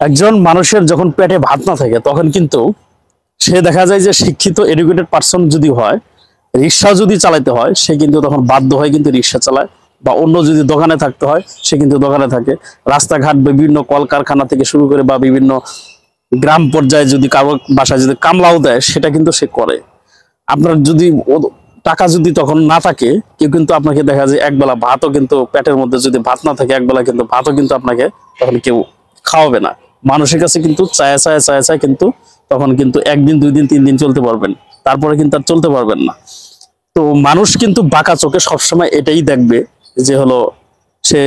একজন মানুষের যখন পেটে ভাত না থাকে তখন কিন্তু সে দেখা যায় যে শিক্ষিত এডুকেটেড পার্সন যদি হয়, রিক্সা যদি চালাতে হয় সে কিন্তু তখন বাধ্য হয় কিন্তু রিক্সা চালায়, বা অন্য যদি দোকানে থাকতে হয় সে কিন্তু দোকানে থাকে। রাস্তাঘাট বিভিন্ন কলকারখানা থেকে শুরু করে বা বিভিন্ন গ্রাম পর্যায়ে যদি কারো বাসায় যদি কামলাও দেয় সেটা কিন্তু সে করে। আপনার যদি টাকা যদি তখন না থাকে, কেউ কিন্তু আপনাকে দেখা যায় একবেলা ভাতও কিন্তু পেটের মধ্যে যদি ভাত না থাকে একবেলা কিন্তু ভাতও কিন্তু আপনাকে তখন কেউ খাওয়াবে না। মানুষের কাছে কিন্তু চায় চায় চায় চায় কিন্তু তখন কিন্তু একদিন 2 দিন 3 দিন চলতে পারবেন, তারপরে কিন্তু আর চলতে পারবেন না। তো মানুষ কিন্তু বাঁকা চোখে সবসময় এটাই দেখবে যে হলো সে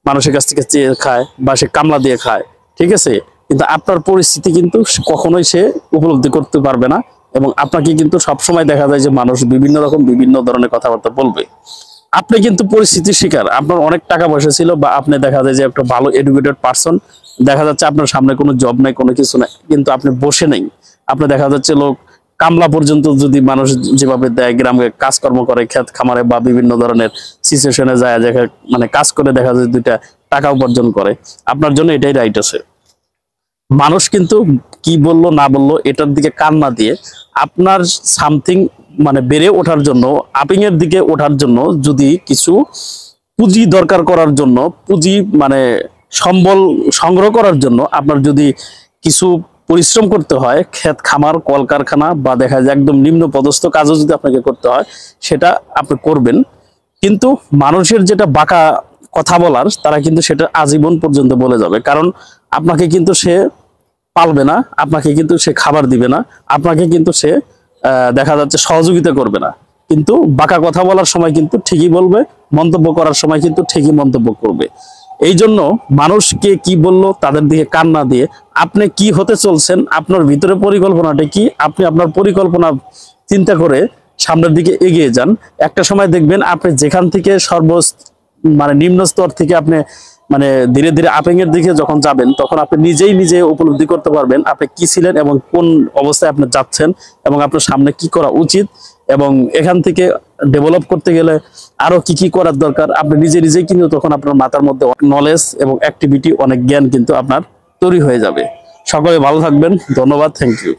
মানুষের কাছ থেকে চেয়ে খায় বা সে কামলা দিয়ে খায়, ঠিক আছে। কিন্তু আপনার পরিস্থিতি কিন্তু কখনোই সে উপলব্ধি করতে পারবে না, এবং আপনাকে কিন্তু সবসময় দেখা যায় যে মানুষ বিভিন্ন রকম বিভিন্ন ধরনের কথাবার্তা বলবে। আপনি কিন্তু পরিস্থিতির শিকার, আপনার অনেক টাকা পয়সা ছিল বা আপনি দেখা যায় যে একটা ভালো এডুকেটেড পার্সন, দেখা যাচ্ছে আপনার সামনে কোনো জব নাই, কোনো কিছু নাই, কিন্তু আপনি বসে নেই। আপনি দেখা যাচ্ছে লোক কামলা পর্যন্ত যদি মানুষ যেভাবে দেয়, গ্রামে কাজকর্ম করে ক্ষেত খামারে বা বিভিন্ন ধরনের সিচুয়েশনে যায়, মানে কাজ করে দেখা যায় 2টা টাকা উপার্জন করে, আপনার জন্য এটাই রাইট আছে। মানুষ কিন্তু কি বললো না বললো এটার দিকে কান না দিয়ে আপনার সামথিং মানে বেড়ে ওঠার জন্য, আপিং এর দিকে ওঠার জন্য যদি কিছু পুঁজি দরকার করার জন্য, পুঁজি মানে সম্বল সংগ্রহ করার জন্য আপনার যদি কিছু পরিশ্রম করতে হয়, ক্ষেত খামার কলকারখানা বা দেখা যায় একদম নিম্ন পদস্থ কাজও যদি আপনাকে করতে হয় সেটা আপনি করবেন। কিন্তু মানুষের যেটা বাঁকা কথা বলার, তারা কিন্তু সেটা আজীবন পর্যন্ত বলে যাবে, কারণ আপনাকে কিন্তু সে পালবে না, আপনাকে কিন্তু সে খাবার দিবে না, আপনাকে কিন্তু সে দেখা যাচ্ছে সহযোগিতা করবে না। কিন্তু বাঁকা কথা বলার সময় কিন্তু ঠিকই বলবে, মন্তব্য করার সময় কিন্তু ঠিকই মন্তব্য করবে। এই জন্য মানুষকে কি বললো তাদের দিকে কান না দিয়ে আপনি কি হতে চলছেন, আপনার ভিতরে পরিকল্পনাটা কি, আপনি আপনার পরিকল্পনা চিন্তা করে সামনের দিকে এগিয়ে যান। একটা সময় দেখবেন আপনি যেখান থেকে মানে নিম্ন স্তর থেকে আপনি মানে ধীরে ধীরে আপিং এর দিকে যখন যাবেন, তখন আপনি নিজেই নিজে উপলব্ধি করতে পারবেন আপনি কি ছিলেন এবং কোন অবস্থায় আপনি যাচ্ছেন এবং আপনার সামনে কি করা উচিত, এবং এখান থেকে ডেভেলপ করতে গেলে আরো কি কি করার দরকার আপনি নিজে নিজেই কিন্তু তখন আপনার মাথার মধ্যে নলেজ এবং অ্যাক্টিভিটি, অনেক জ্ঞান কিন্তু আপনার তৈরি হয়ে যাবে। সকলে ভালো থাকবেন, ধন্যবাদ, থ্যাংক ইউ।